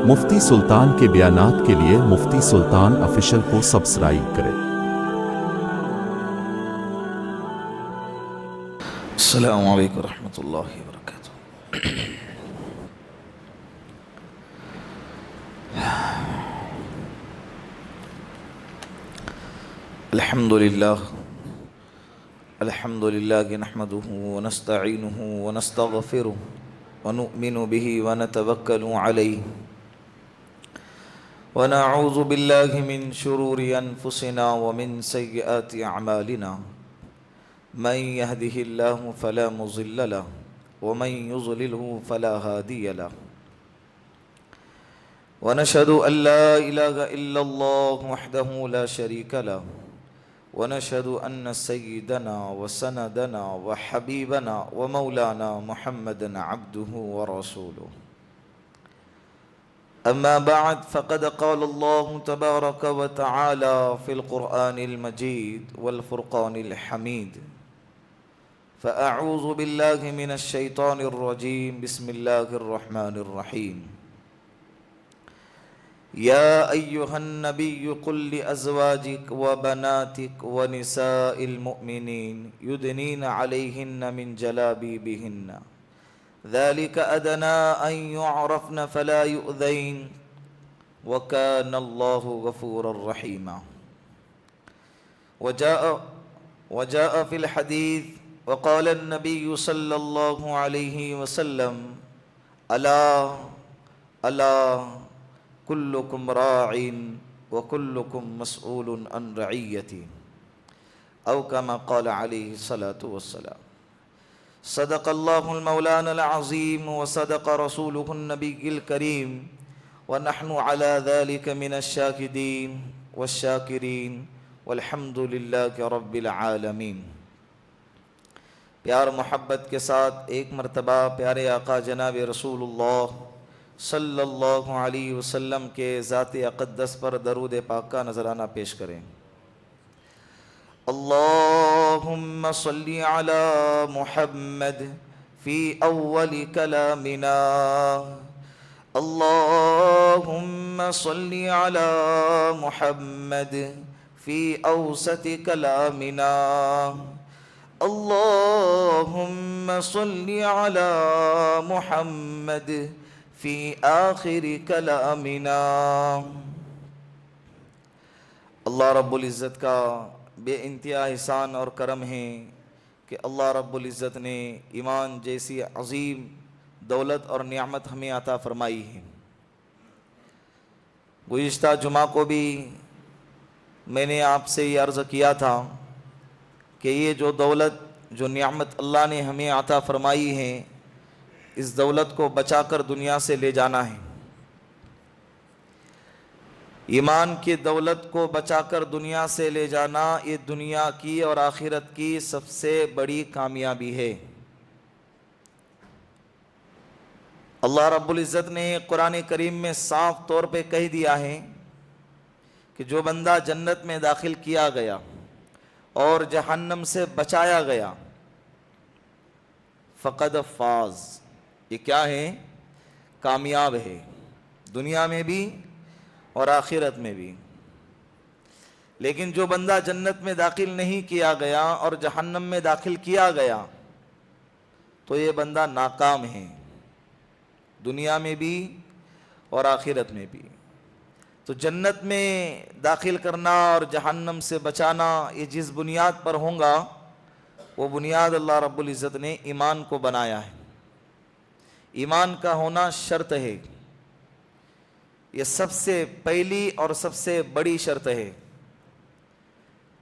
مفتی سلطان کے بیانات کے لیے مفتی سلطان آفیشل کو سبسکرائب کریں۔ السلام علیکم ورحمۃ اللہ وبرکاتہ۔ الحمد للہ نحمده ونستعینه ونستغفره ونؤمن به ونتوکل علیہ ونعوذ باللہ من شرور انفسنا ومن سیئات اعمالنا من يهده الله فلا مضل له ومن يضلله فلا هادي له ونشهد أن لا إله إلا الله وحده لا شريك له ونشهد أن سيدنا وسندنا وحبيبنا ومولانا محمدا عبده ورسوله أما بعد فقد قال الله تبارك وتعالى في القرآن المجيد والفرقان الحميد فأعوذ بالله من الشيطان الرجيم بسم الله الرحمن الرحيم يا أيها النبي قل لأزواجك وبناتك ونساء المؤمنين يدنين عليهن من جلابيبهن ذلك أدنى أن يعرفن فلا يؤذين وكان الله غفورا رحيما وجاء في الحديث وقال النبي صلى الله عليه وسلم ألا كلكم راع وكلكم مسؤول عن رعيته أو كما قال عليه الصلاة والسلام صدق الله المولانا العظيم وصدق رسوله النبي الكريم ونحن على ذلك من الشاهدين والشاكرين والحمد لله رب العالمين۔ پیار محبت کے ساتھ ایک مرتبہ پیارے آقا جناب رسول اللہ صلی اللہ علیہ وسلم کے ذات اقدس پر درود پاک کا نذرانہ پیش کریں۔ اللہم صلی علی محمد فی اول کلامنا، اللہم صلی علی محمد فی اوسط کلامنا، اللہم صلی علی محمد فی آخر کلامنا۔ اللہ رب العزت کا بے انتہا احسان اور کرم ہے کہ اللہ رب العزت نے ایمان جیسی عظیم دولت اور نعمت ہمیں عطا فرمائی ہے۔ گزشتہ جمعہ کو بھی میں نے آپ سے یہ عرض کیا تھا کہ یہ جو دولت جو نعمت اللہ نے ہمیں عطا فرمائی ہے، اس دولت کو بچا کر دنیا سے لے جانا ہے۔ ایمان کی دولت کو بچا کر دنیا سے لے جانا یہ دنیا کی اور آخرت کی سب سے بڑی کامیابی ہے۔ اللہ رب العزت نے قرآن کریم میں صاف طور پہ کہہ دیا ہے کہ جو بندہ جنت میں داخل کیا گیا اور جہنم سے بچایا گیا فقد فاز، یہ کیا ہے؟ کامیاب ہے، دنیا میں بھی اور آخرت میں بھی۔ لیکن جو بندہ جنت میں داخل نہیں کیا گیا اور جہنم میں داخل کیا گیا تو یہ بندہ ناکام ہے، دنیا میں بھی اور آخرت میں بھی۔ تو جنت میں داخل کرنا اور جہنم سے بچانا یہ جس بنیاد پر ہوگا وہ بنیاد اللہ رب العزت نے ایمان کو بنایا ہے۔ ایمان کا ہونا شرط ہے، یہ سب سے پہلی اور سب سے بڑی شرط ہے۔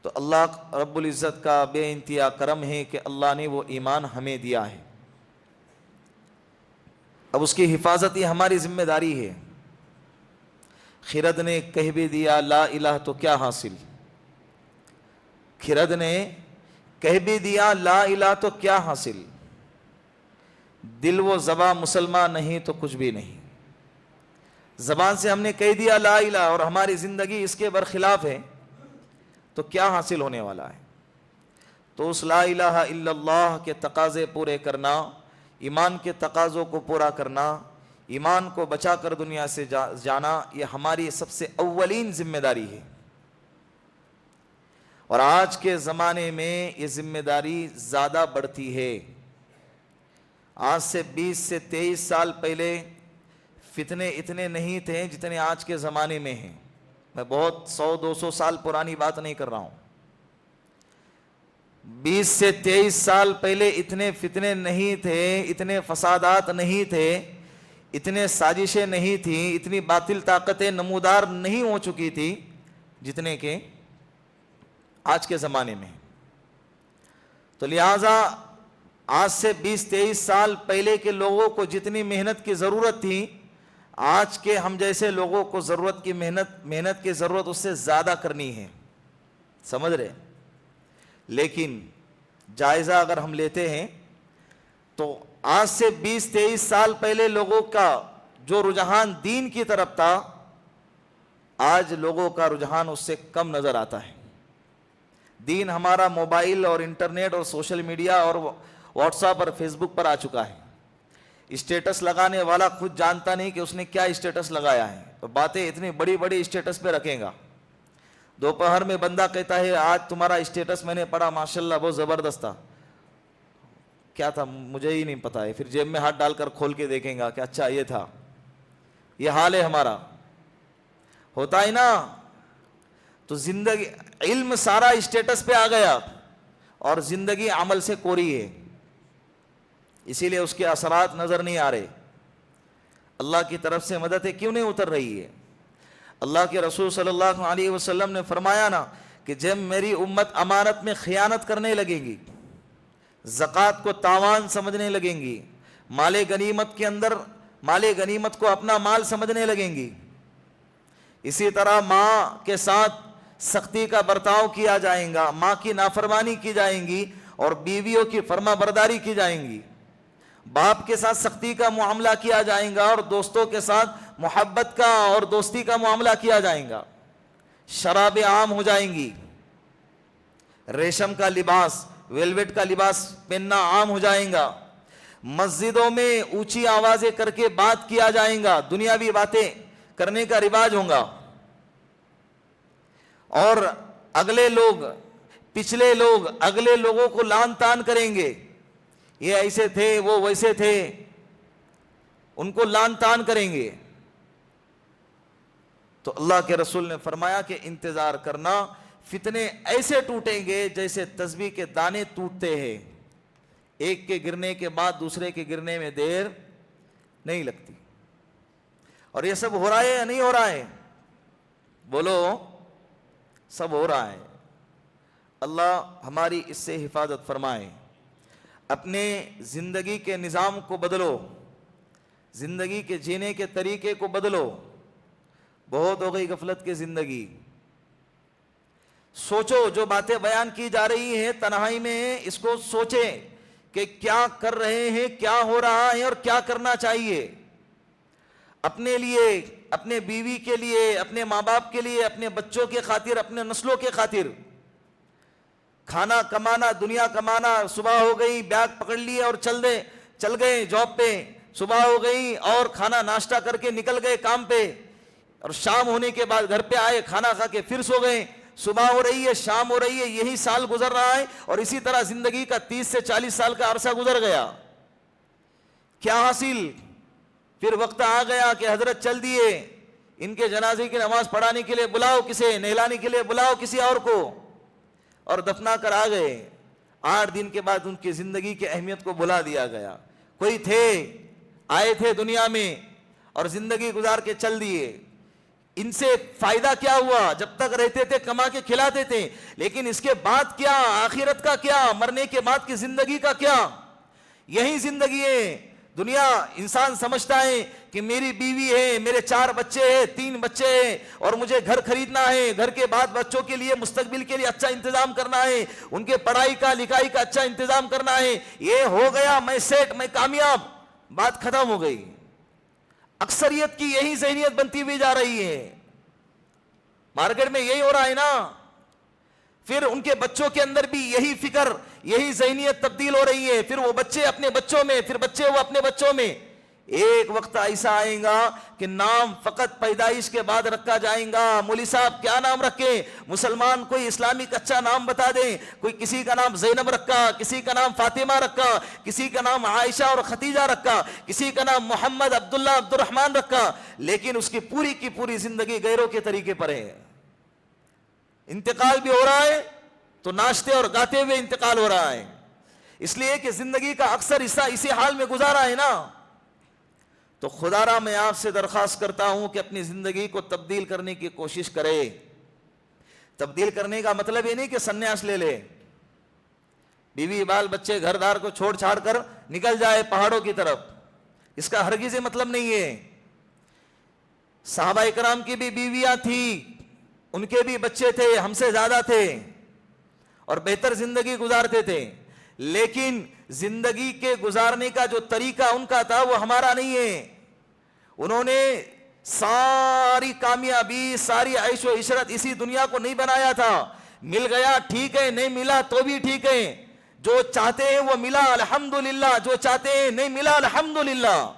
تو اللہ رب العزت کا بے انتہا کرم ہے کہ اللہ نے وہ ایمان ہمیں دیا ہے۔ اب اس کی حفاظت یہ ہماری ذمہ داری ہے۔ خرد نے کہہ بھی دیا لا الہ تو کیا حاصل، خرد نے کہہ بھی دیا لا الہ تو کیا حاصل، دل و زباں مسلمان نہیں تو کچھ بھی نہیں۔ زبان سے ہم نے کہہ دیا لا الہ اور ہماری زندگی اس کے برخلاف ہے تو کیا حاصل ہونے والا ہے؟ تو اس لا الہ الا اللہ کے تقاضے پورے کرنا، ایمان کے تقاضوں کو پورا کرنا، ایمان کو بچا کر دنیا سے جانا یہ ہماری سب سے اولین ذمہ داری ہے. اور آج کے زمانے میں یہ ذمہ داری زیادہ بڑھتی ہے. آج سے 20 سے 23 سال پہلے فتنے اتنے نہیں تھے جتنے آج کے زمانے میں ہیں. میں بہت 100-200 سال پرانی بات نہیں کر رہا ہوں. 20 سے 23 سال پہلے اتنے فتنے نہیں تھے, اتنے فسادات نہیں تھے, اتنے سازشیں نہیں تھیں, اتنی باطل طاقتیں نمودار نہیں ہو چکی تھی جتنے کہ آج کے زمانے میں. تو لہٰذا آج سے 20-23 سال پہلے کے لوگوں کو جتنی محنت کی ضرورت تھی, آج کے ہم جیسے لوگوں کو محنت کی ضرورت اس سے زیادہ کرنی ہے. سمجھ رہے؟ لیکن جائزہ اگر ہم لیتے ہیں تو آج سے 20-23 سال پہلے لوگوں کا جو رجحان دین کی طرف تھا, آج لوگوں کا رجحان اس سے کم نظر آتا ہے. دین ہمارا موبائل اور انٹرنیٹ اور سوشل میڈیا اور واٹس ایپ اور فیس بک پر آ چکا ہے. اسٹیٹس لگانے والا خود جانتا نہیں کہ اس نے کیا اسٹیٹس لگایا ہے, تو باتیں اتنی بڑی بڑی اسٹیٹس پہ رکھے گا. دوپہر میں بندہ کہتا ہے آج تمہارا اسٹیٹس میں نے پڑھا ماشاءاللہ بہت زبردست تھا. کیا تھا مجھے ہی نہیں پتا ہے. پھر جیب میں ہاتھ ڈال کر کھول کے دیکھیں گا کہ اچھا یہ تھا. یہ حال ہے ہمارا, ہوتا ہے نا. تو زندگی علم سارا اسٹیٹس پہ آ گیا اور زندگی عمل سے کوری ہے, اسی لیے اس کے اثرات نظر نہیں آ رہے. اللہ کی طرف سے مدد کیوں نہیں اتر رہی ہے؟ اللہ کے رسول صلی اللہ علیہ وسلم نے فرمایا نا کہ جب میری امت امانت میں خیانت کرنے لگے گی, زکوٰۃ کو تاوان سمجھنے لگیں گی, مال غنیمت کو اپنا مال سمجھنے لگیں گی, اسی طرح ماں کے ساتھ سختی کا برتاؤ کیا جائے گا, ماں کی نافرمانی کی جائیں گی اور بیویوں کی فرما برداری کی جائیں گی, باپ کے ساتھ سختی کا معاملہ کیا جائے گا اور دوستوں کے ساتھ محبت کا اور دوستی کا معاملہ کیا جائے گا, شرابیں عام ہو جائیں گی, ریشم کا لباس ویلویٹ کا لباس پہننا عام ہو جائے گا, مسجدوں میں اونچی آوازیں کر کے بات کیا جائے گا, دنیاوی باتیں کرنے کا رواج ہوگا, اور پچھلے لوگ اگلے لوگوں کو لعن طعن کریں گے, یہ ایسے تھے وہ ویسے تھے, ان کو لعن طعن کریں گے. تو اللہ کے رسول نے فرمایا کہ انتظار کرنا, فتنے ایسے ٹوٹیں گے جیسے تسبیح کے دانے ٹوٹتے ہیں, ایک کے گرنے کے بعد دوسرے کے گرنے میں دیر نہیں لگتی. اور یہ سب ہو رہا ہے یا نہیں ہو رہا ہے؟ بولو, سب ہو رہا ہے. اللہ ہماری اس سے حفاظت فرمائے. اپنے زندگی کے نظام کو بدلو, زندگی کے جینے کے طریقے کو بدلو. بہت ہو گئی غفلت کی زندگی. سوچو, جو باتیں بیان کی جا رہی ہیں تنہائی میں, اس کو سوچیں کہ کیا کر رہے ہیں, کیا ہو رہا ہے اور کیا کرنا چاہیے. اپنے لیے, اپنے بیوی کے لیے, اپنے ماں باپ کے لیے, اپنے بچوں کے خاطر, اپنے نسلوں کے خاطر کھانا کمانا, دنیا کمانا. صبح ہو گئی بیگ پکڑ لیے اور چل گئے جاب پہ, صبح ہو گئی اور کھانا ناشتہ کر کے نکل گئے کام پہ, اور شام ہونے کے بعد گھر پہ آئے, کھانا کھا کے پھر سو گئے. صبح ہو رہی ہے, شام ہو رہی ہے, یہی سال گزر رہا ہے, اور اسی طرح زندگی کا 30 سے 40 سال کا عرصہ گزر گیا. کیا حاصل؟ پھر وقت آ گیا کہ حضرت چل دیے, ان کے جنازے کی نماز پڑھانے کے لیے بلاؤ کسے, نہلانے کے لیے بلاؤ کسی اور کو, اور دفنا کر آ گئے. 8 دن کے بعد ان کی زندگی کی اہمیت کو بلا دیا گیا. کوئی تھے, آئے تھے دنیا میں اور زندگی گزار کے چل دیے. ان سے فائدہ کیا ہوا؟ جب تک رہتے تھے کما کے کھلاتے تھے, لیکن اس کے بعد کیا؟ آخرت کا کیا؟ مرنے کے بعد کی زندگی کا کیا؟ یہی زندگی ہے. دنیا انسان سمجھتا ہے کہ میری بیوی ہے, میرے 4 بچے ہیں, 3 بچے ہیں, اور مجھے گھر خریدنا ہے, گھر کے بعد بچوں کے لیے مستقبل کے لیے اچھا انتظام کرنا ہے, ان کے پڑھائی کا لکھائی کا اچھا انتظام کرنا ہے. یہ ہو گیا, میں سیٹ, میں کامیاب, بات ختم ہو گئی. اکثریت کی یہی ذہنیت بنتی ہوئی جا رہی ہے. مارکیٹ میں یہی ہو رہا ہے نا. پھر ان کے بچوں کے اندر بھی یہی فکر, یہی ذہنیت تبدیل ہو رہی ہے. پھر وہ بچے اپنے بچوں میں, پھر بچے وہ اپنے بچوں میں. ایک وقت ایسا آئے گا کہ نام فقط پیدائش کے بعد رکھا جائے گا. مولوی صاحب کیا نام رکھے؟ مسلمان کوئی اسلامک اچھا نام بتا دیں. کوئی کسی کا نام زینب رکھا, کسی کا نام فاطمہ رکھا, کسی کا نام عائشہ اور خدیجہ رکھا, کسی کا نام محمد, عبداللہ, عبد الرحمن رکھا, لیکن اس کی پوری زندگی غیروں کے طریقے پر ہے. انتقال بھی ہو رہا ہے تو ناچتے اور گاتے ہوئے انتقال ہو رہا ہے, اس لیے کہ زندگی کا اکثر حصہ اسی حال میں گزارا ہے نا. تو خدا را میں آپ سے درخواست کرتا ہوں کہ اپنی زندگی کو تبدیل کرنے کی کوشش کرے. تبدیل کرنے کا مطلب یہ نہیں کہ سنیاس لے لے, بیوی بال بچے گھر دار کو چھوڑ چھاڑ کر نکل جائے پہاڑوں کی طرف, اس کا ہرگز مطلب نہیں ہے. صحابہ کرام کی بھی بیویاں تھیں, ان کے بھی بچے تھے, ہم سے زیادہ تھے اور بہتر زندگی گزارتے تھے, لیکن زندگی کے گزارنے کا جو طریقہ ان کا تھا وہ ہمارا نہیں ہے. انہوں نے ساری کامیابی, ساری عیش و عشرت اسی دنیا کو نہیں بنایا تھا. مل گیا ٹھیک ہے, نہیں ملا تو بھی ٹھیک ہے. جو چاہتے ہیں وہ ملا الحمدللہ, جو چاہتے ہیں نہیں ملا الحمدللہ.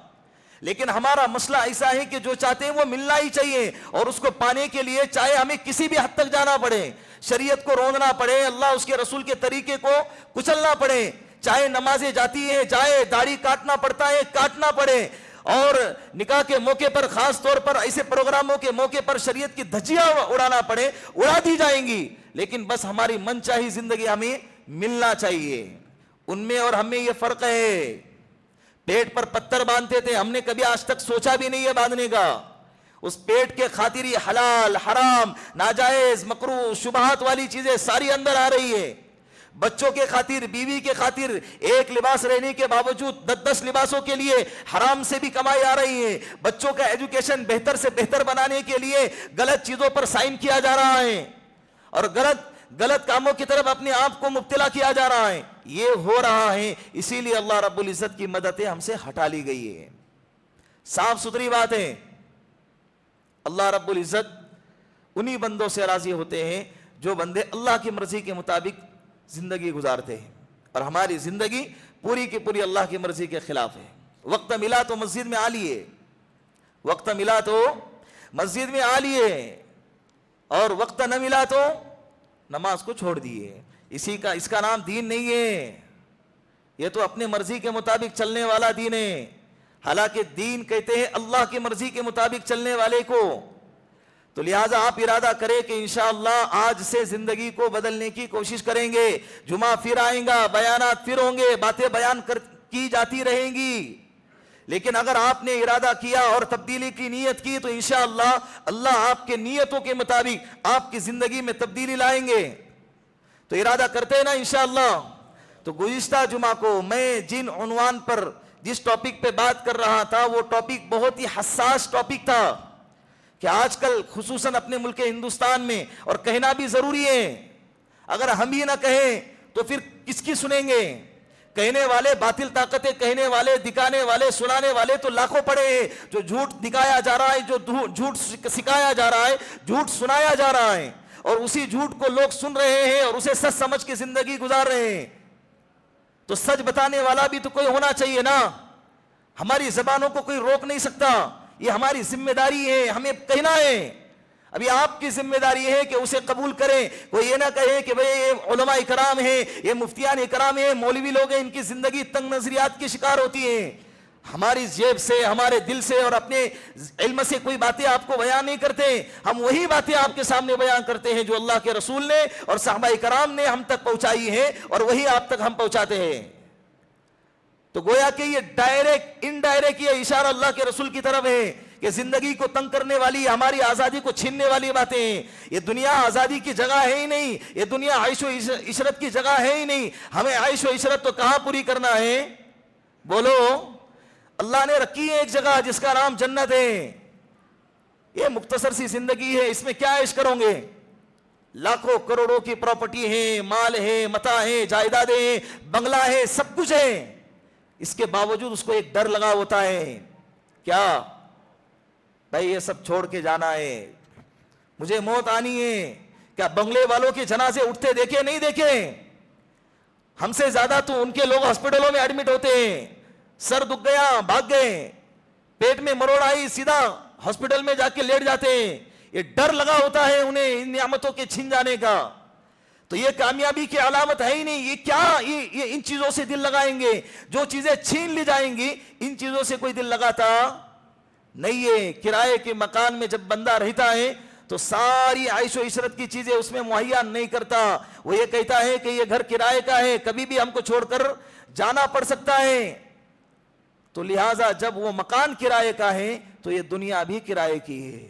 لیکن ہمارا مسئلہ ایسا ہے کہ جو چاہتے ہیں وہ ملنا ہی چاہیے, اور اس کو پانے کے لیے چاہے ہمیں کسی بھی حد تک جانا پڑے, شریعت کو روندنا پڑے, اللہ اس کے رسول کے طریقے کو کچلنا پڑے, چاہے نمازیں جاتی ہیں, چاہے داڑھی کاٹنا پڑتا ہے کاٹنا پڑے, اور نکاح کے موقع پر, خاص طور پر ایسے پروگراموں کے موقع پر شریعت کی دھجیاں اڑانا پڑے, اڑا دی جائیں گی. لیکن بس ہماری من چاہی زندگی ہمیں ملنا چاہیے. ان میں اور ہم میں یہ فرق ہے. پیٹ پر پتھر باندھتے تھے, ہم نے کبھی آج تک سوچا بھی نہیں ہے باندھنے کا. اس پیٹ کے خاطر ہی حلال, حرام, ناجائز, مکروہ, شبہات والی چیزیں ساری اندر آ رہی ہے. بچوں کے خاطر, بیوی کے خاطر ایک لباس رہنے کے باوجود 10 لباسوں کے لیے حرام سے بھی کمائی آ رہی ہے. بچوں کا ایجوکیشن بہتر سے بہتر بنانے کے لیے غلط چیزوں پر سائن کیا جا رہا ہے, اور غلط کاموں کی طرف اپنے آپ کو مبتلا کیا جا رہا ہے. یہ ہو رہا ہے, اسی لیے اللہ رب العزت کی مددیں ہم سے ہٹا لی گئی ہے. صاف ستھری بات ہے, اللہ رب العزت انہی بندوں سے راضی ہوتے ہیں جو بندے اللہ کی مرضی کے مطابق زندگی گزارتے ہیں, اور ہماری زندگی پوری کی پوری اللہ کی مرضی کے خلاف ہے. وقت ملا تو مسجد میں آ لیے, وقت ملا تو مسجد میں آ لیے, اور وقت نہ ملا تو نماز کو چھوڑ دیے. اس کا نام دین نہیں ہے, یہ تو اپنی مرضی کے مطابق چلنے والا دین ہے. حالانکہ دین کہتے ہیں اللہ کی مرضی کے مطابق چلنے والے کو. تو لہٰذا آپ ارادہ کریں کہ انشاءاللہ آج سے زندگی کو بدلنے کی کوشش کریں گے. جمعہ پھر آئیں گا, بیانات پھر ہوں گے, باتیں بیان کی جاتی رہیں گی, لیکن اگر آپ نے ارادہ کیا اور تبدیلی کی نیت کی تو انشاءاللہ اللہ آپ کے نیتوں کے مطابق آپ کی زندگی میں تبدیلی لائیں گے. تو ارادہ کرتے ہیں نا انشاءاللہ. تو گزشتہ جمعہ کو میں جن عنوان پر, جس ٹاپک پہ بات کر رہا تھا, وہ ٹاپک بہت ہی حساس ٹاپک تھا کہ آج کل خصوصاً اپنے ملک ہندوستان میں, اور کہنا بھی ضروری ہے, اگر ہم ہی نہ کہیں تو پھر کس کی سنیں گے. کہنے والے, باطل طاقتیں کہنے والے, دکھانے والے, سنانے والے تو لاکھوں پڑے ہیں. جو جھوٹ دکھایا جا رہا ہے, جو جھوٹ سکھایا جا رہا ہے, جھوٹ سنایا جا رہا ہے, اور اسی جھوٹ کو لوگ سن رہے ہیں اور اسے سچ سمجھ کے زندگی گزار رہے ہیں. تو سچ بتانے والا بھی تو کوئی ہونا چاہیے نا. ہماری زبانوں کو کوئی روک نہیں سکتا, یہ ہماری ذمہ داری ہے, ہمیں کہنا ہے. ابھی آپ کی ذمہ داری ہے کہ اسے قبول کریں. کوئی یہ نہ کہے کہ بھئی یہ علماء کرام ہیں, یہ مفتیان کرام ہیں, مولوی لوگ ہیں, ان کی زندگی تنگ نظریات کی شکار ہوتی ہے. ہماری جیب سے, ہمارے دل سے اور اپنے علم سے کوئی باتیں آپ کو بیان نہیں کرتے. ہم وہی باتیں آپ کے سامنے بیان کرتے ہیں جو اللہ کے رسول نے اور صحابہ کرام نے ہم تک پہنچائی ہیں, اور وہی آپ تک ہم پہنچاتے ہیں. تو گویا کہ یہ ڈائریکٹ انڈائریکٹ یہ اشارہ اللہ کے رسول کی طرف ہے کہ زندگی کو تنگ کرنے والی, ہماری آزادی کو چھیننے والی باتیں ہیں. یہ دنیا آزادی کی جگہ ہے ہی نہیں, یہ دنیا عیش و عشرت کی جگہ ہے ہی نہیں. ہمیں عیش و عشرت تو کہاں پوری کرنا ہے؟ بولو. اللہ نے رکھی ہے ایک جگہ جس کا نام جنت ہے. یہ مختصر سی زندگی ہے, اس میں کیا عیش کرو گے؟ لاکھوں کروڑوں کی پراپرٹی ہے, مال ہے, متاع ہے, جائیدادیں ہیں, بنگلہ ہے, سب کچھ ہے. اس کے باوجود اس کو ایک ڈر لگا ہوتا ہے, کیا بھائی یہ سب چھوڑ کے جانا ہے, مجھے موت آنی ہے. کیا بنگلے والوں کے جنازے اٹھتے دیکھے نہیں دیکھے؟ ہم سے زیادہ تو ان کے لوگ ہاسپٹلوں میں ایڈمٹ ہوتے ہیں, سر دکھ گیا بھاگ گئے, پیٹ میں مروڑ آئی سیدھا ہاسپٹل میں جا کے لیٹ جاتے ہیں. یہ ڈر لگا ہوتا ہے انہیں ان نعمتوں کے چھن جانے کا. تو یہ کامیابی کی علامت ہے ہی نہیں. یہ کیا یہ ان چیزوں سے دل لگائیں گے؟ جو چیزیں چھین لی جائیں گی ان چیزوں سے کوئی دل لگاتا نہیں ہے. کرائے کے مکان میں جب بندہ رہتا ہے تو ساری عیش و عشرت کی چیزیں اس میں مہیا نہیں کرتا. وہ یہ کہتا ہے کہ یہ گھر کرائے کا ہے, کبھی بھی ہم کو چھوڑ کر جانا پڑ سکتا ہے. تو لہٰذا جب وہ مکان کرائے کا ہے تو یہ دنیا بھی کرائے کی ہے.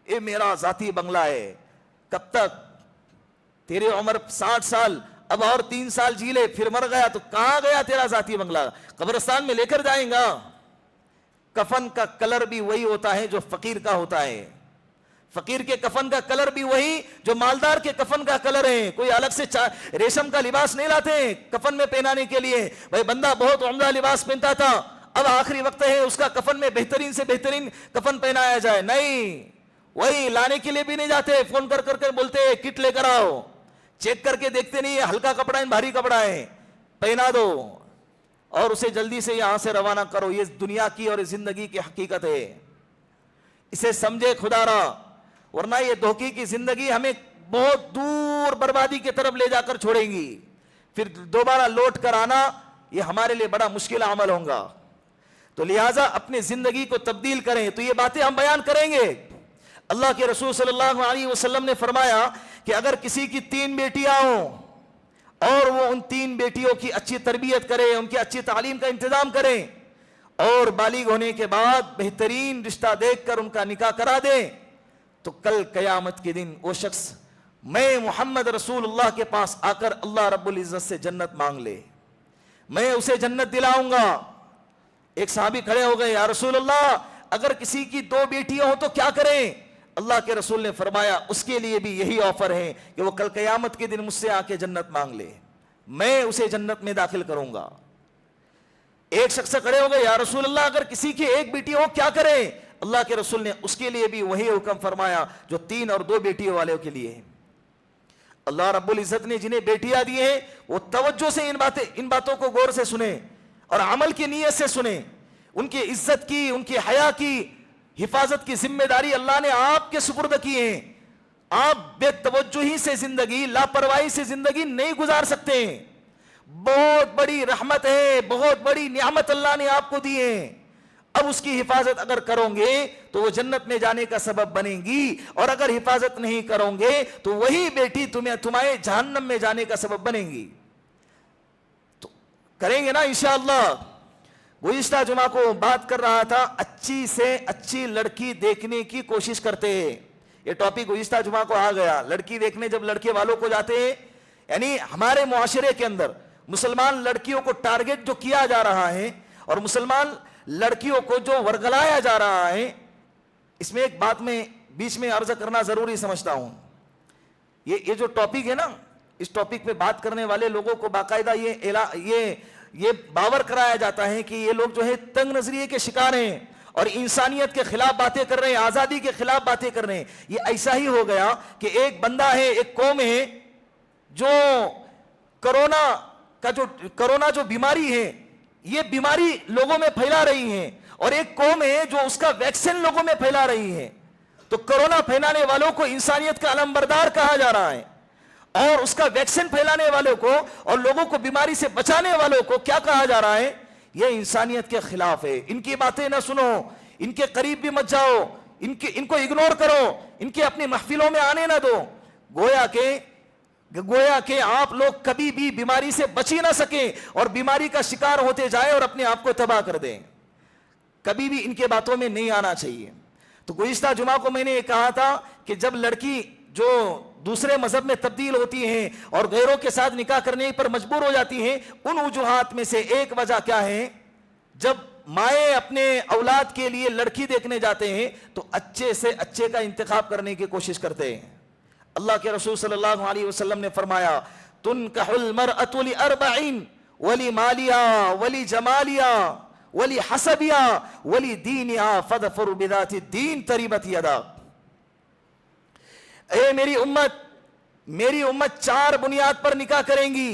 یہ میرا ذاتی بنگلہ ہے. کب تک؟ تیرے عمر 60 سال, اب اور 3 سال جی لے, پھر مر گیا تو کہاں گیا تیرا ذاتی بنگلہ؟ قبرستان میں لے کر جائیں گا. کفن کا کلر بھی وہی ہوتا ہے جو فقیر کا ہوتا ہے. فقیر کے کفن کا کلر بھی وہی جو مالدار کے کفن کا کلر ہے. کوئی الگ سے ریشم کا لباس نہیں لاتے ہیں کفن میں پہنانے کے لیے. بھائی بندہ بہت عمدہ لباس پہنتا تھا, اب آخری وقت ہے اس کا کفن میں بہترین سے بہترین کفن پہنایا جائے. نہیں, وہی لانے کے لیے بھی نہیں جاتے. فون کر کر بولتے کٹ لے کر آؤ, چیک کر کے دیکھتے نہیں ہلکا کپڑا ہے بھاری کپڑا ہے, پہنا دو اور اسے جلدی سے یہاں سے روانہ کرو. یہ دنیا کی اور زندگی کی حقیقت ہے, اسے سمجھے خدا را. ورنہ یہ دھوکے کی زندگی ہمیں بہت دور بربادی کی طرف لے جا کر چھوڑیں گی. پھر دوبارہ لوٹ کر آنا یہ ہمارے لیے بڑا مشکل عمل ہوگا. تو لہٰذا اپنی زندگی کو تبدیل کریں. تو یہ باتیں ہم بیان کریں گے. اللہ کے رسول صلی اللہ علیہ وسلم نے فرمایا کہ اگر کسی کی 3 بیٹیاں ہوں اور وہ ان 3 بیٹیوں کی اچھی تربیت کرے, ان کی اچھی تعلیم کا انتظام کرے اور بالغ ہونے کے بعد بہترین رشتہ دیکھ کر ان کا نکاح کرا دے, تو کل قیامت کے دن وہ شخص میں محمد رسول اللہ کے پاس آ کر اللہ رب العزت سے جنت مانگ لے, میں اسے جنت دلاؤں گا. ایک صحابی کھڑے ہو گئے, یا رسول اللہ اگر کسی کی 2 بیٹیاں ہوں تو کیا کریں؟ اللہ کے رسول نے فرمایا اس کے لیے بھی یہی آفر ہے کہ وہ کل قیامت کے دن مجھ سے آ کے جنت مانگ لے, میں اسے جنت میں داخل کروں گا. ایک شخص کھڑے ہو گئے, یا رسول اللہ اگر کسی کی 1 بیٹی ہو کیا کریں؟ اللہ کے رسول نے اس کے لیے بھی وہی حکم فرمایا جو 3 اور 2 بیٹیوں والوں کے لیے ہے. اللہ رب العزت نے جنہیں بیٹیاں دی ہیں وہ توجہ سے ان باتوں کو غور سے سنیں اور عمل کی نیت سے سنیں. ان کی عزت کی, ان کی حیا کی حفاظت کی ذمہ داری اللہ نے آپ کے سپرد کی ہے. آپ بے توجہی سے زندگی, لاپرواہی سے زندگی نہیں گزار سکتے. بہت بڑی رحمت ہے, بہت بڑی نعمت اللہ نے آپ کو دی ہے. اب اس کی حفاظت اگر کرو گے تو وہ جنت میں جانے کا سبب بنے گی, اور اگر حفاظت نہیں کرو گے تو وہی بیٹی تمہارے جہنم میں جانے کا سبب بنے گی. تو کریں گے نا انشاءاللہ. گزشتہ جمعہ کو بات کر رہا تھا, اچھی سے اچھی لڑکی دیکھنے کی کوشش کرتے ہیں. یہ ٹاپک گزشتہ جمعہ کو آ گیا. لڑکی دیکھنے جب لڑکے والوں کو جاتے ہیں, یعنی ہمارے معاشرے کے اندر مسلمان لڑکیوں کو ٹارگٹ جو کیا جا رہا ہے اور مسلمان لڑکیوں کو جو ورگلایا جا رہا ہے, اس میں ایک بات میں بیچ میں عرض کرنا ضروری سمجھتا ہوں. یہ جو ٹاپک ہے نا, اس ٹاپک پہ بات کرنے والے لوگوں کو باقاعدہ یہ باور کرایا جاتا ہے کہ یہ لوگ جو ہے تنگ نظریے کے شکار ہیں اور انسانیت کے خلاف باتیں کر رہے ہیں, آزادی کے خلاف باتیں کر رہے ہیں. یہ ایسا ہی ہو گیا کہ ایک بندہ ہے, ایک قوم ہے جو کرونا جو بیماری ہے یہ بیماری لوگوں میں پھیلا رہی ہے, اور ایک قوم ہے جو اس کا ویکسین لوگوں میں پھیلا رہی ہے. تو کرونا پھیلانے والوں کو انسانیت کا علمبردار کہا جا رہا ہے, اور اس کا ویکسین پھیلانے والوں کو اور لوگوں کو بیماری سے بچانے والوں کو کیا کہا جا رہا ہے؟ یہ انسانیت کے خلاف ہے. ان کی باتیں نہ سنو, ان کے قریب بھی مت جاؤ, ان کو اگنور کرو, ان کے اپنی محفلوں میں آنے نہ دو. گویا کہ آپ لوگ کبھی بھی بیماری سے بچ ہی نہ سکیں اور بیماری کا شکار ہوتے جائیں اور اپنے آپ کو تباہ کر دیں. کبھی بھی ان کے باتوں میں نہیں آنا چاہیے. تو گزشتہ جمعہ کو میں نے یہ کہا تھا کہ جب لڑکی جو دوسرے مذہب میں تبدیل ہوتی ہیں اور غیروں کے ساتھ نکاح کرنے پر مجبور ہو جاتی ہیں, ان وجوہات میں سے ایک وجہ کیا ہے؟ جب مائیں اپنے اولاد کے لیے لڑکی دیکھنے جاتے ہیں تو اچھے سے اچھے کا انتخاب کرنے کی کوشش کرتے ہیں. اللہ کے رسول صلی اللہ علیہ وسلم نے فرمایا, تنکح المرأة لأربعین ولمالها ولجمالها ولحسبها ولدینها فاظفر بذات الدین تربت یداک. اے میری امت 4 بنیاد پر نکاح کریں گی.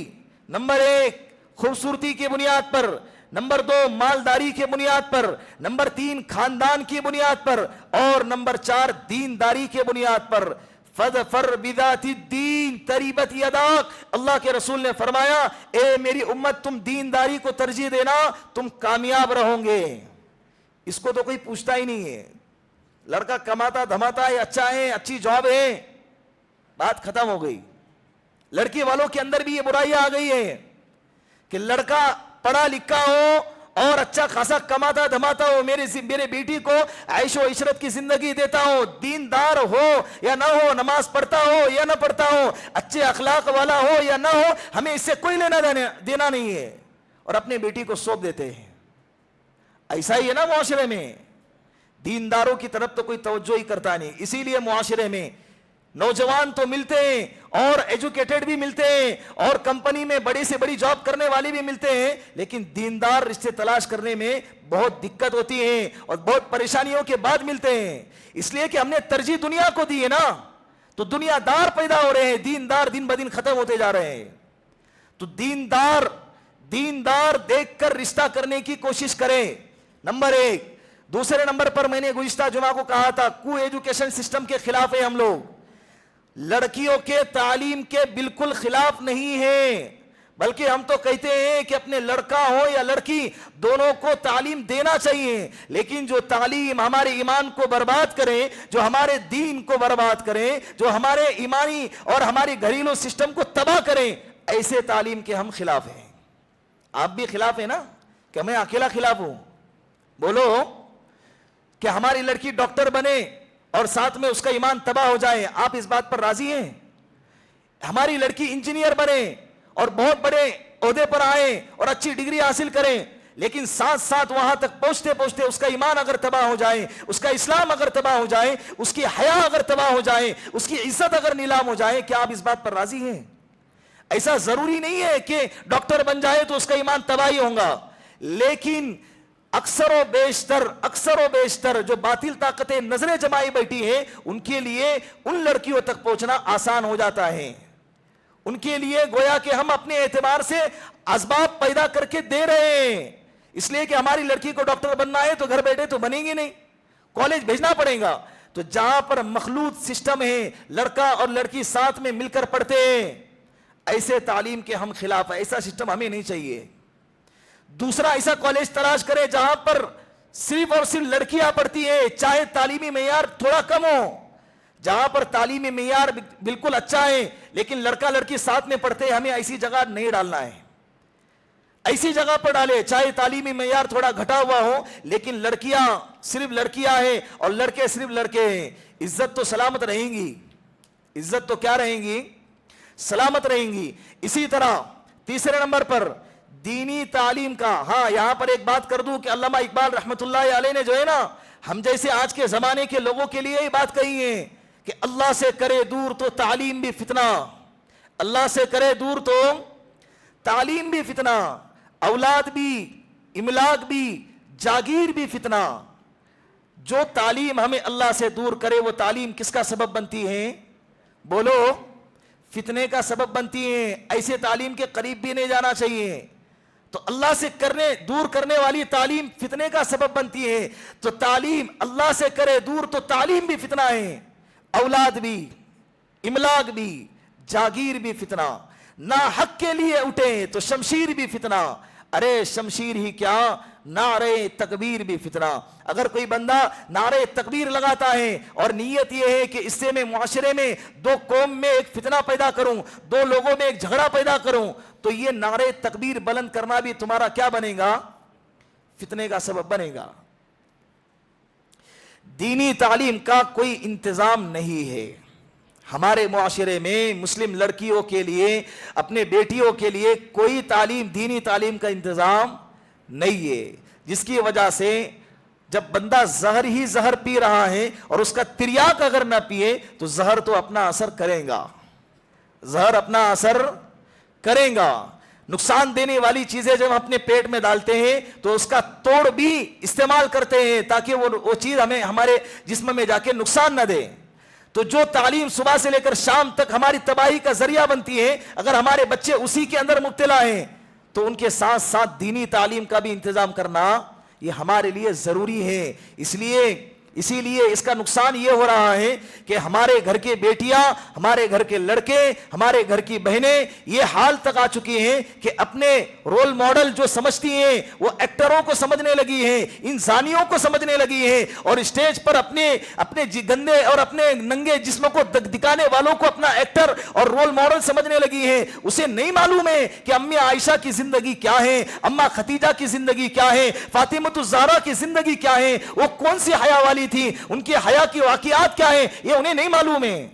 نمبر 1 خوبصورتی کی بنیاد پر, نمبر 2 مالداری کے بنیاد پر، نمبر 3 خاندان کی بنیاد پر، اور نمبر 4 دینداری کے بنیاد پر۔ فَذْفَرْ بِذَاتِ الدِّينِ تَرِبَتْ يَدَاكَ، اللہ کے رسول نے فرمایا اے میری امت تم دینداری کو ترجیح دینا، تم کامیاب رہو گے۔ اس کو تو کوئی پوچھتا ہی نہیں ہے، لڑکا کماتا دھماتا ہے، اچھا ہے، اچھی جاب ہے، بات ختم ہو گئی۔ لڑکی والوں کے اندر بھی یہ برائی آ گئی ہے کہ لڑکا پڑھا لکھا ہو اور اچھا خاصا کماتا دھماتا ہو، میرے بیٹی کو عیش و عشرت کی زندگی دیتا ہو، دیندار ہو یا نہ ہو، نماز پڑھتا ہو یا نہ پڑھتا ہو، اچھے اخلاق والا ہو یا نہ ہو، ہمیں اس سے کوئی لینا دینا نہیں ہے، اور اپنے بیٹی کو سونپ دیتے ہیں۔ ایسا ہی ہے نا معاشرے میں، دینداروں کی طرف تو کوئی توجہ ہی کرتا نہیں۔ اسی لیے معاشرے میں نوجوان تو ملتے ہیں اور ایجوکیٹڈ بھی ملتے ہیں اور کمپنی میں بڑی سے بڑی جاب کرنے والے بھی ملتے ہیں، لیکن دیندار رشتے تلاش کرنے میں بہت دقت ہوتی ہے اور بہت پریشانیوں کے بعد ملتے ہیں، اس لیے کہ ہم نے ترجیح دنیا کو دی ہے نا، تو دنیا دار پیدا ہو رہے ہیں، دیندار دن بدن ختم ہوتے جا رہے ہیں۔ تو دیندار دیکھ کر رشتہ کرنے کی کوشش کریں، نمبر 1۔ دوسرے نمبر پر میں نے گزشتہ جمعہ کو کہا تھا، کو ایجوکیشن سسٹم کے خلاف ہے ہم لوگ، لڑکیوں کے تعلیم کے بالکل خلاف نہیں ہے، بلکہ ہم تو کہتے ہیں کہ اپنے لڑکا ہو یا لڑکی دونوں کو تعلیم دینا چاہیے، لیکن جو تعلیم ہمارے ایمان کو برباد کرے، جو ہمارے دین کو برباد کرے، جو ہمارے ایمانی اور ہمارے گھریلو سسٹم کو تباہ کرے، ایسے تعلیم کے ہم خلاف ہیں۔ آپ بھی خلاف ہیں نا، کہ میں اکیلا خلاف ہوں؟ بولو کہ ہماری لڑکی ڈاکٹر بنے اور ساتھ میں اس کا ایمان تباہ ہو جائے، آپ اس بات پر راضی ہیں؟ ہماری لڑکی انجینئر بنے اور بہت بڑے عہدے پر آئے اور اچھی ڈگری حاصل کریں، لیکن ساتھ ساتھ وہاں تک پہنچتے پہنچتے اس کا ایمان اگر تباہ ہو جائے، اس کا اسلام اگر تباہ ہو جائے، اس کی حیا اگر تباہ ہو جائے، اس کی عزت اگر نیلام ہو جائے، کیا آپ اس بات پر راضی ہیں؟ ایسا ضروری نہیں ہے کہ ڈاکٹر بن جائے تو اس کا ایمان تباہ ہی ہوگا، لیکن اکثر و بیشتر جو باطل طاقتیں نظریں جمائی بیٹھی ہیں، ان کے لیے ان لڑکیوں تک پہنچنا آسان ہو جاتا ہے، ان کے لیے گویا کہ ہم اپنے اعتبار سے اسباب پیدا کر کے دے رہے ہیں، اس لیے کہ ہماری لڑکی کو ڈاکٹر بننا ہے تو گھر بیٹھے تو بنے گی نہیں، کالج بھیجنا پڑے گا۔ تو جہاں پر مخلوط سسٹم ہے، لڑکا اور لڑکی ساتھ میں مل کر پڑھتے ہیں، ایسے تعلیم کے ہم خلاف ہیں، ایسا سسٹم ہمیں نہیں چاہیے۔ دوسرا ایسا کالج تلاش کرے جہاں پر صرف اور صرف لڑکیاں پڑھتی ہے، چاہے تعلیمی معیار تھوڑا کم ہو، جہاں پر تعلیمی معیار بالکل اچھا ہے لیکن لڑکا لڑکی ساتھ میں پڑھتے ہیں، ہمیں ایسی جگہ نہیں ڈالنا ہے، ایسی جگہ پر ڈالے چاہے تعلیمی معیار تھوڑا گھٹا ہوا ہو، لیکن لڑکیاں صرف لڑکیاں ہیں اور لڑکے صرف لڑکے ہیں، عزت تو سلامت رہیں گی، عزت تو کیا رہیں گی؟ سلامت رہیں گی۔ اسی طرح تیسرے نمبر پر دینی تعلیم کا، ہاں یہاں پر ایک بات کر دوں کہ علامہ اقبال رحمۃ اللہ علیہ نے جو ہے نا، ہم جیسے آج کے زمانے کے لوگوں کے لیے یہ بات کہی ہے کہ اللہ سے کرے دور تو تعلیم بھی فتنہ، اللہ سے کرے دور تو تعلیم بھی فتنہ، اولاد بھی، املاک بھی، جاگیر بھی فتنہ۔ جو تعلیم ہمیں اللہ سے دور کرے وہ تعلیم کس کا سبب بنتی ہے؟ بولو، فتنے کا سبب بنتی ہے، ایسے تعلیم کے قریب بھی نہیں جانا چاہیے۔ تو اللہ سے دور کرنے والی تعلیم فتنے کا سبب بنتی ہے، تو تعلیم اللہ سے کرے دور تو تعلیم بھی فتنہ ہے، اولاد بھی، املاک بھی، جاگیر بھی فتنہ، نہ حق کے لیے اٹھے تو شمشیر بھی فتنہ، ارے شمشیر ہی کیا، نعرے تکبیر بھی فتنہ۔ اگر کوئی بندہ نعرے تکبیر لگاتا ہے اور نیت یہ ہے کہ اس سے میں معاشرے میں دو قوم میں ایک فتنہ پیدا کروں، دو لوگوں میں ایک جھگڑا پیدا کروں، تو یہ نعرے تکبیر بلند کرنا بھی تمہارا کیا بنے گا؟ فتنے کا سبب بنے گا۔ دینی تعلیم کا کوئی انتظام نہیں ہے ہمارے معاشرے میں، مسلم لڑکیوں کے لیے، اپنے بیٹیوں کے لیے کوئی تعلیم، دینی تعلیم کا انتظام نہیں ہے، جس کی وجہ سے جب بندہ زہر ہی زہر پی رہا ہے اور اس کا تریاک اگر نہ پیے تو زہر تو اپنا اثر کرے گا، زہر اپنا اثر کرے گا۔ نقصان دینے والی چیزیں جب ہم اپنے پیٹ میں ڈالتے ہیں تو اس کا توڑ بھی استعمال کرتے ہیں تاکہ وہ چیز ہمیں ہمارے جسم میں جا کے نقصان نہ دے۔ تو جو تعلیم صبح سے لے کر شام تک ہماری تباہی کا ذریعہ بنتی ہے، اگر ہمارے بچے اسی کے اندر مبتلا ہیں تو ان کے ساتھ ساتھ دینی تعلیم کا بھی انتظام کرنا یہ ہمارے لیے ضروری ہے. اسی لیے اس کا نقصان یہ ہو رہا ہے کہ ہمارے گھر کے بیٹیاں، ہمارے گھر کے لڑکے، ہمارے گھر کی بہنیں یہ حال تک آ چکی ہیں کہ اپنے رول ماڈل جو سمجھتی ہیں وہ ایکٹروں کو سمجھنے لگی ہیں، انسانیوں کو سمجھنے لگی ہیں، اور اسٹیج پر اپنے گندے اور اپنے ننگے جسموں کو دکھانے والوں کو اپنا ایکٹر اور رول ماڈل سمجھنے لگی ہیں. اسے نہیں معلوم ہے کہ امی عائشہ کی زندگی کیا ہے، اماں ختیجہ کی زندگی کیا ہے، فاطمہ الزہرا کی زندگی کیا ہے، وہ کون سی حیا والی تھی، ان کی حیا کی واقعات کیا ہیں، یہ انہیں نہیں معلوم ہے.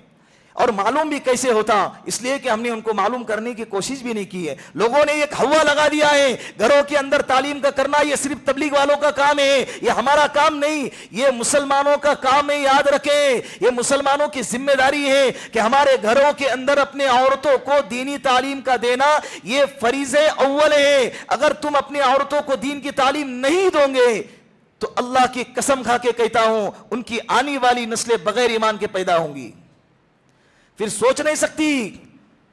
اور معلوم بھی کیسے ہوتا؟ اس لیے کہ ہم نے ان کو معلوم کرنے کی کوشش بھی نہیں کی ہے. لوگوں نے ایک ہوا لگا دیا ہے گھروں کے اندر تعلیم کا کرنا یہ صرف تبلیغ والوں کا کام ہے، یہ ہمارا کام نہیں، یہ مسلمانوں کا کام ہے. یاد رکھیں یہ مسلمانوں کی ذمہ داری ہے کہ ہمارے گھروں کے اندر اپنے عورتوں کو دینی تعلیم کا دینا یہ فریضہ اول ہے. اگر تم اپنی عورتوں کو دین کی تعلیم نہیں دو گے تو اللہ کی قسم کھا کے کہتا ہوں ان کی آنے والی نسلیں بغیر ایمان کے پیدا ہوں گی. پھر سوچ نہیں سکتی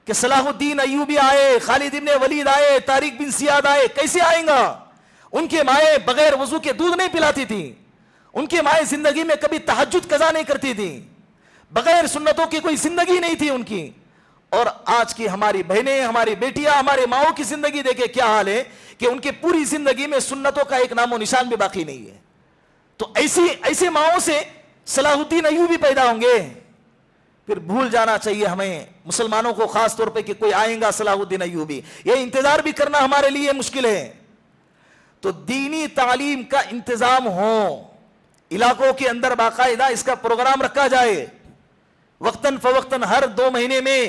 کہ صلاح الدین ایوبی آئے، خالد ابن ولید آئے، طارق بن زیاد آئے، کیسے آئیں گا؟ ان کے مائیں بغیر وضو کے دودھ نہیں پلاتی تھی، ان کے مائیں زندگی میں کبھی تہجد قضا نہیں کرتی تھی، بغیر سنتوں کی کوئی زندگی نہیں تھی ان کی. اور آج کی ہماری بہنیں، ہماری بیٹیاں، ہمارے ماؤں کی زندگی دیکھے کیا حال ہے کہ ان کے پوری زندگی میں سنتوں کا ایک نام و نشان بھی باقی نہیں ہے. تو ایسے ماؤں سے صلاح الدین ایوبی پیدا ہوں گے. پھر بھول جانا چاہیے ہمیں مسلمانوں کو خاص طور پہ کہ کوئی آئیں گا صلاح الدین ایوبی، یہ انتظار بھی کرنا ہمارے لیے مشکل ہے. تو دینی تعلیم کا انتظام ہو، علاقوں کے اندر باقاعدہ اس کا پروگرام رکھا جائے، وقتاً فوقتاً ہر 2 مہینے میں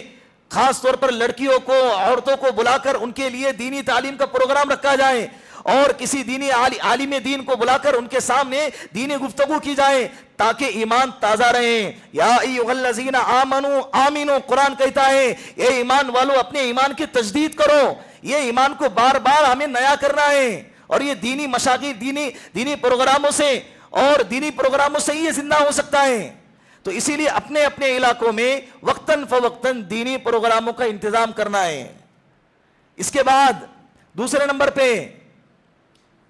خاص طور پر لڑکیوں کو، عورتوں کو بلا کر ان کے لیے دینی تعلیم کا پروگرام رکھا جائے، اور کسی دینی عالم دین کو بلا کر ان کے سامنے دینی گفتگو کی جائے تاکہ ایمان تازہ رہے. یا ایھا الذین آمنوا آمنوا، قرآن کہتا ہے اے ایمان والو اپنے ایمان کی تجدید کرو. یہ ایمان کو بار بار ہمیں نیا کرنا ہے، اور یہ دینی مشاغل، دینی پروگراموں سے اور دینی پروگراموں سے یہ زندہ ہو سکتا ہے. تو اسی لیے اپنے اپنے علاقوں میں وقتاً فوقتاً دینی پروگراموں کا انتظام کرنا ہے. اس کے بعد دوسرے نمبر پہ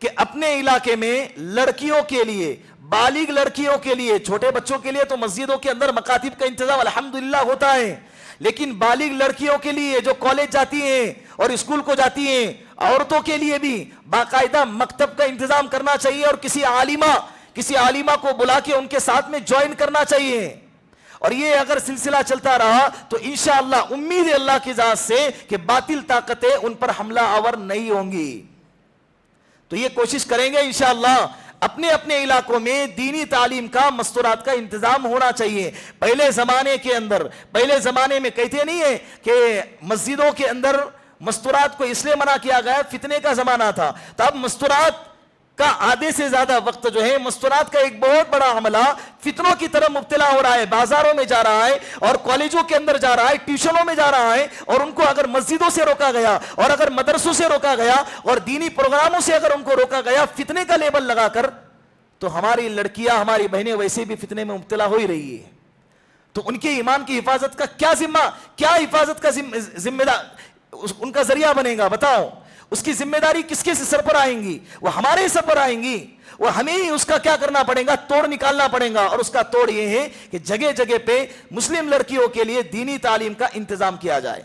کہ اپنے علاقے میں لڑکیوں کے لیے، بالغ لڑکیوں کے لیے، چھوٹے بچوں کے لیے تو مسجدوں کے اندر مکاتب کا انتظام الحمدللہ ہوتا ہے، لیکن بالغ لڑکیوں کے لیے جو کالج جاتی ہیں اور اسکول کو جاتی ہیں، عورتوں کے لیے بھی باقاعدہ مکتب کا انتظام کرنا چاہیے، اور کسی عالمہ کو بلا کے ان کے ساتھ میں جوائن کرنا چاہیے. اور یہ اگر سلسلہ چلتا رہا تو انشاءاللہ امید ہے اللہ کی ذات سے کہ باطل طاقتیں ان پر حملہ آور نہیں ہوں گی. تو یہ کوشش کریں گے انشاءاللہ اپنے اپنے علاقوں میں دینی تعلیم کا، مستورات کا انتظام ہونا چاہیے. پہلے زمانے میں کہتے نہیں ہے کہ مسجدوں کے اندر مستورات کو اس لیے منع کیا گیا، فتنے کا زمانہ تھا، تو اب مستورات کا آدھے سے زیادہ وقت جو ہے مستورات کا ایک بہت بڑا عملہ فتنوں کی طرف مبتلا ہو رہا ہے، بازاروں میں جا رہا ہے اور کالجوں کے اندر جا رہا ہے، ٹیوشنوں میں جا رہا ہے. اور ان کو اگر مسجدوں سے روکا گیا اور اگر مدرسوں سے روکا گیا اور دینی پروگراموں سے اگر ان کو روکا گیا فتنے کا لیبل لگا کر، تو ہماری لڑکیاں، ہماری بہنیں ویسے بھی فتنے میں مبتلا ہو ہی رہی ہے. تو ان کے ایمان کی حفاظت کا کیا ذمہ، کیا حفاظت کا ذمہ دار ان کا ذریعہ بنے گا؟ بتاؤ اس کی ذمہ داری کس کے سر پر آئیں گی؟ وہ ہمارے سر پر آئیں گی. وہ ہمیں ہی اس کا کیا کرنا پڑے گا؟ توڑ نکالنا پڑے گا. اور اس کا توڑ یہ ہے کہ جگہ جگہ پہ مسلم لڑکیوں کے لیے دینی تعلیم کا انتظام کیا جائے.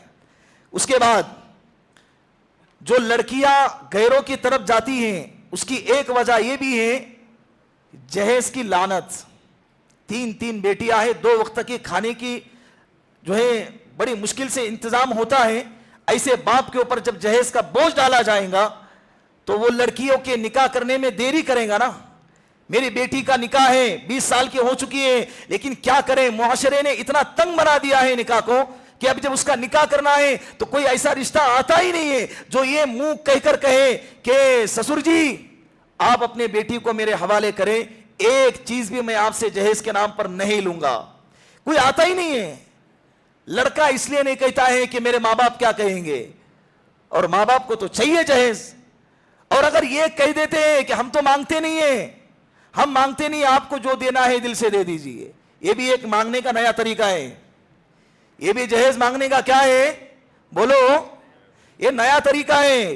اس کے بعد جو لڑکیاں غیروں کی طرف جاتی ہیں اس کی ایک وجہ یہ بھی ہے جہیز کی لعنت. 3 بیٹیاں ہیں، 2 وقت کی کھانے کی جو ہے بڑی مشکل سے انتظام ہوتا ہے. ایسے باپ کے اوپر جب جہیز کا بوجھ ڈالا جائے گا تو وہ لڑکیوں کے نکاح کرنے میں دیری کرے گا نا. میری بیٹی کا نکاح ہے، 20 سال کی ہو چکی ہے، لیکن کیا کریں، معاشرے نے اتنا تنگ بنا دیا ہے نکاح کو کہ اب جب اس کا نکاح کرنا ہے تو کوئی ایسا رشتہ آتا ہی نہیں ہے جو یہ منہ کہہ کر کہے کہ سسر جی آپ اپنے بیٹی کو میرے حوالے کریں، ایک چیز بھی میں آپ سے جہیز کے نام پر نہیں لوں گا. کوئی آتا ہی نہیں ہے. لڑکا اس لیے نہیں کہتا ہے کہ میرے ماں باپ کیا کہیں گے، اور ماں باپ کو تو چاہیے جہیز. اور اگر یہ کہہ دیتے ہیں کہ ہم تو مانگتے نہیں ہیں، ہم مانگتے نہیں، آپ کو جو دینا ہے دل سے دے دیجئے، یہ بھی ایک مانگنے کا نیا طریقہ ہے. یہ بھی جہیز مانگنے کا کیا ہے؟ بولو، یہ نیا طریقہ ہے.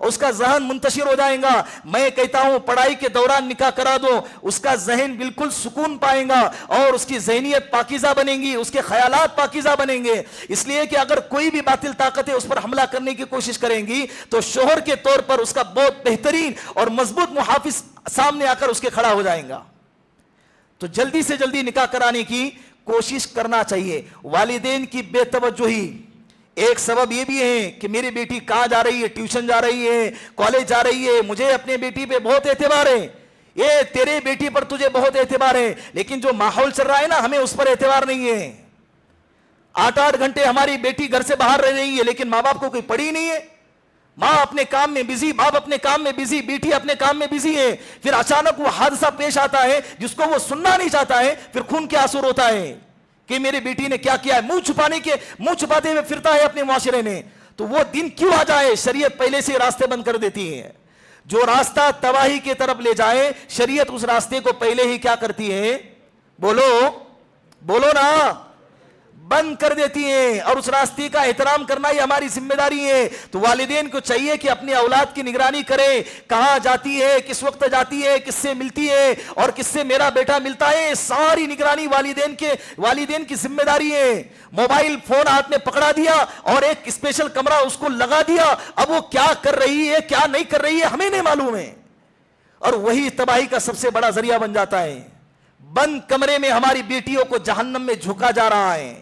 اس کا ذہن منتشر ہو جائے گا. میں کہتا ہوں پڑھائی کے دوران نکاح کرا دو, اس کا ذہن بالکل سکون پائے گا اور اس کی ذہنیت پاکیزہ بنے گی, اس کے خیالات پاکیزہ بنیں گے. اس لیے کہ اگر کوئی بھی باطل طاقتیں اس پر حملہ کرنے کی کوشش کریں گی تو شوہر کے طور پر اس کا بہت بہترین اور مضبوط محافظ سامنے آ کر اس کے کھڑا ہو جائیں گا. تو جلدی سے جلدی نکاح کرانے کی کوشش کرنا چاہیے. والدین کی بے توجہی ایک سبب یہ بھی ہے کہ میری بیٹی کہاں جا رہی ہے, ٹیوشن جا رہی ہے, کالج جا رہی ہے, مجھے اپنے بیٹی پہ بہت اعتبار ہے. یہ تیرے بیٹی پر تجھے بہت اعتبار ہے, لیکن جو ماحول چل رہا ہے نا ہمیں اس پر اعتبار نہیں ہے. 8 گھنٹے ہماری بیٹی گھر سے باہر رہ رہی ہے لیکن ماں باپ کو کوئی پڑی نہیں ہے. ماں اپنے کام میں بزی, باپ اپنے کام میں بزی, بیٹی اپنے کام میں بزی ہے. پھر اچانک وہ حادثہ پیش آتا ہے جس کو وہ سننا نہیں چاہتا ہے, پھر خون کے آنسو روتا ہے کہ میری بیٹی نے کیا کیا ہے. منہ چھپاتے ہوئے پھرتا ہے اپنے معاشرے میں. تو وہ دن کیوں آ جائے؟ شریعت پہلے سے راستے بند کر دیتی ہے. جو راستہ تباہی کی طرف لے جائے شریعت اس راستے کو پہلے ہی کیا کرتی ہے؟ بولو نا, بند کر دیتی ہیں. اور اس راستے کا احترام کرنا یہ ہماری ذمہ داری ہے. تو والدین کو چاہیے کہ اپنی اولاد کی نگرانی کرے, کہاں جاتی ہے, کس وقت جاتی ہے, کس سے ملتی ہے اور کس سے میرا بیٹا ملتا ہے. ساری نگرانی والدین کی ذمہ داری ہے. موبائل فون ہاتھ میں پکڑا دیا اور ایک اسپیشل کمرہ اس کو لگا دیا, اب وہ کیا کر رہی ہے کیا نہیں کر رہی ہے ہمیں نہیں معلوم ہے, اور وہی تباہی کا سب سے بڑا ذریعہ بن جاتا ہے. بند کمرے میں ہماری بیٹیوں کو جہنم میں جھکا جا رہا ہے.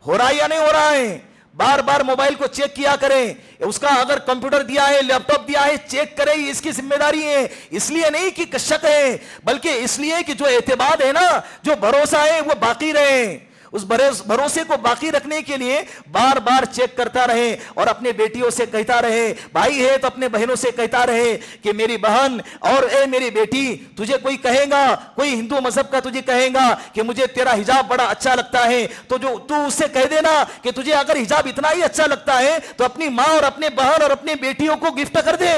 ہو رہا ہے یا نہیں ہو رہا ہے؟ بار بار موبائل کو چیک کیا کریں. اس کا اگر کمپیوٹر دیا ہے, لیپ ٹاپ دیا ہے, چیک کریں. یہ اس کی ذمہ داری ہے. اس لیے نہیں کہ شک ہے, بلکہ اس لیے کہ جو اعتماد ہے نا, جو بھروسہ ہے وہ باقی رہے. اس بھروسے کو باقی رکھنے کے لیے بار بار چیک کرتا رہے اور اپنے بیٹیوں سے کہتا رہے, بھائی ہے تو اپنے بہنوں سے کہتا رہے کہ میری بہن اور اے میری بیٹی, تجھے کوئی کہے گا, کوئی ہندو مذہب کا تجھے کہے گا کہ مجھے تیرا حجاب بڑا اچھا لگتا ہے, تو تو اس سے کہہ دینا کہ تجھے اگر حجاب اتنا ہی اچھا لگتا ہے تو اپنی ماں اور اپنے بہن اور اپنے بیٹیوں کو گفٹ کر دے.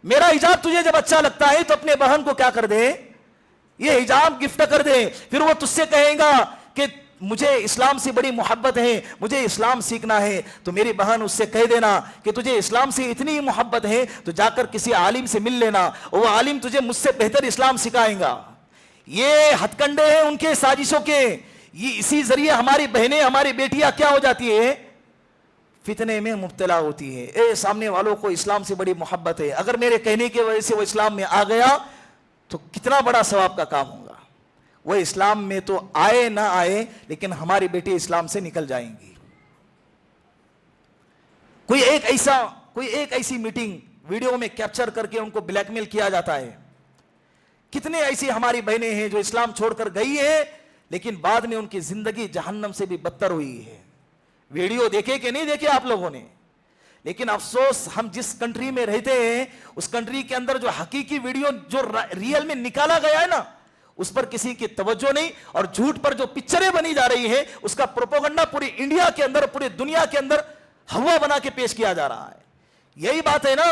میرا حجاب تجھے جب اچھا لگتا ہے تو اپنے بہن کو کیا کر دے, یہ حجاب گفٹ کر دے. پھر وہ تجھ سے کہے گا کہ مجھے اسلام سے بڑی محبت ہے, مجھے اسلام سیکھنا ہے, تو میری بہن اس سے کہہ دینا کہ تجھے اسلام سے اتنی محبت ہے تو جا کر کسی عالم سے مل لینا, اور وہ عالم تجھے مجھ سے بہتر اسلام سکھائیں گا. یہ ہتھ کنڈے ہیں ان کے سازشوں کے. یہ اسی ذریعے ہماری بہنیں, ہماری بیٹیاں کیا ہو جاتی ہے؟ فتنے میں مبتلا ہوتی ہے. اے سامنے والوں کو اسلام سے بڑی محبت ہے, اگر میرے کہنے کی وجہ سے وہ اسلام میں آ گیا تو کتنا بڑا ثواب کا کام ہوگا. وہ اسلام میں تو آئے نہ آئے لیکن ہماری بیٹی اسلام سے نکل جائیں گی. کوئی ایک ایسی میٹنگ ویڈیو میں کیپچر کر کے ان کو بلیک میل کیا جاتا ہے. کتنے ایسی ہماری بہنیں ہیں جو اسلام چھوڑ کر گئی ہیں لیکن بعد میں ان کی زندگی جہنم سے بھی بدتر ہوئی ہے. ویڈیو دیکھے کہ نہیں دیکھے آپ لوگوں نے؟ لیکن افسوس ہم جس کنٹری میں رہتے ہیں اس کنٹری کے اندر جو حقیقی ویڈیو جو ریئل میں نکالا گیا ہے نا, اس پر کسی کی توجہ نہیں, اور جھوٹ پر جو پکچریں بنی جا رہی ہیں اس کا پروپیگنڈا پوری انڈیا کے اندر, پوری دنیا کے اندر ہوا بنا کے پیش کیا جا رہا ہے. یہی بات ہے نا.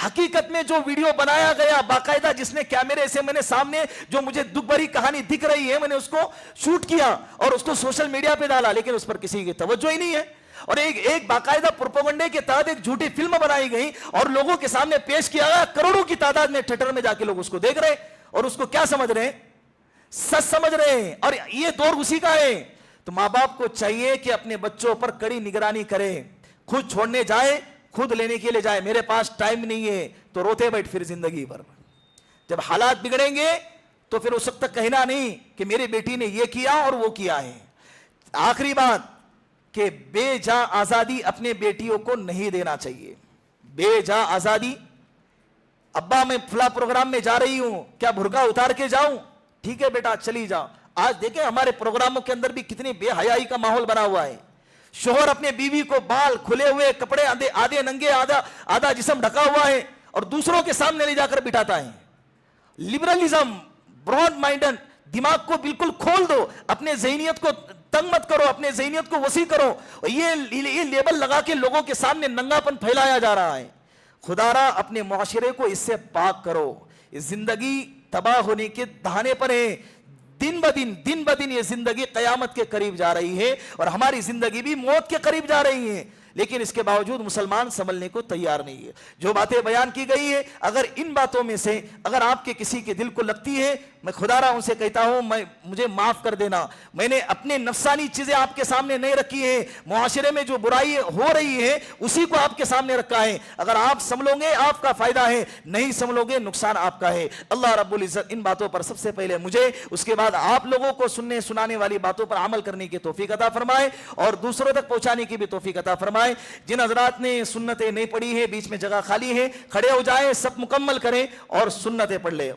حقیقت میں جو ویڈیو بنایا گیا باقاعدہ, جس نے کیمرے سے میں نے سامنے جو مجھے دکھ بھری کہانی دکھ رہی ہے, میں نے اس کو شوٹ کیا اور اس کو سوشل میڈیا پہ ڈالا, لیکن اس پر کسی کی توجہ ہی نہیں ہے. اور ایک باقاعدہ پروپیگنڈے کے تحت ایک جھوٹی فلم بنائی گئی اور لوگوں کے سامنے پیش کیا گیا. کروڑوں کی تعداد میں تھیٹر میں جا کے لوگ اس کو دیکھ رہے اور اس کو کیا سمجھ رہے ہیں؟ سچ سمجھ رہے ہیں. اور یہ دور اسی کا ہے. تو ماں باپ کو چاہیے کہ اپنے بچوں پر کڑی نگرانی کرے. خود چھوڑنے جائے, خود لینے کے لیے جائے, میرے پاس ٹائم نہیں ہے تو روتے بیٹھ پھر زندگی بھر. جب حالات بگڑیں گے تو پھر اس وقت تک کہنا نہیں کہ میری بیٹی نے یہ کیا اور وہ کیا ہے. آخری بات کہ بے جا آزادی اپنے بیٹیوں کو نہیں دینا چاہیے. بے جا آزادی, ابا میں فلاں پروگرام میں جا رہی ہوں, کیا برقع اتار کے جاؤں؟ ٹھیک ہے بیٹا چلی جاؤ. آج دیکھیں ہمارے پروگراموں کے اندر بھی کتنی بے حیائی کا ماحول بنا ہوا ہے. شوہر اپنے بیوی کو بال کھلے ہوئے, کپڑے آدھے ننگے, آدھا جسم ڈھکا ہوا ہے اور دوسروں کے سامنے لے جا کر بٹھاتا ہے. لبرلزم, براڈ مائنڈن, دماغ کو بالکل کھول دو, اپنے ذہنیت کو تنگ مت کرو, اپنے ذہنیت کو وسیع کرو. یہ لیبل لگا کے لوگوں کے سامنے ننگا پن پھیلایا جا رہا ہے. خدارا اپنے معاشرے کو اس سے پاک کرو. زندگی تباہ ہونے کے دہانے پر ہے. دن بدن یہ زندگی قیامت کے قریب جا رہی ہے اور ہماری زندگی بھی موت کے قریب جا رہی ہے. لیکن اس کے باوجود مسلمان سنبھلنے کو تیار نہیں ہے. جو باتیں بیان کی گئی ہے اگر ان باتوں میں سے اگر آپ کے کسی کے دل کو لگتی ہے, میں خدا را ان سے کہتا ہوں مجھے معاف کر دینا. میں نے اپنے نفسانی چیزیں آپ کے سامنے نہیں رکھی ہیں, معاشرے میں جو برائی ہو رہی ہے اسی کو آپ کے سامنے رکھا ہے. اگر آپ سنبھلو گے آپ کا فائدہ ہے, نہیں سنبھلو گے نقصان آپ کا ہے. اللہ رب العزت ان باتوں پر سب سے پہلے مجھے, اس کے بعد آپ لوگوں کو سننے سنانے والی باتوں پر عمل کرنے کی توفیق عطا فرمائے اور دوسروں تک پہنچانے کی بھی توفیق عطا فرمائے. جن حضرات نے سنتیں نہیں پڑھی ہے, بیچ میں جگہ خالی ہے, کھڑے ہو جائیں, سب مکمل کریں اور سنتیں پڑھ لیں.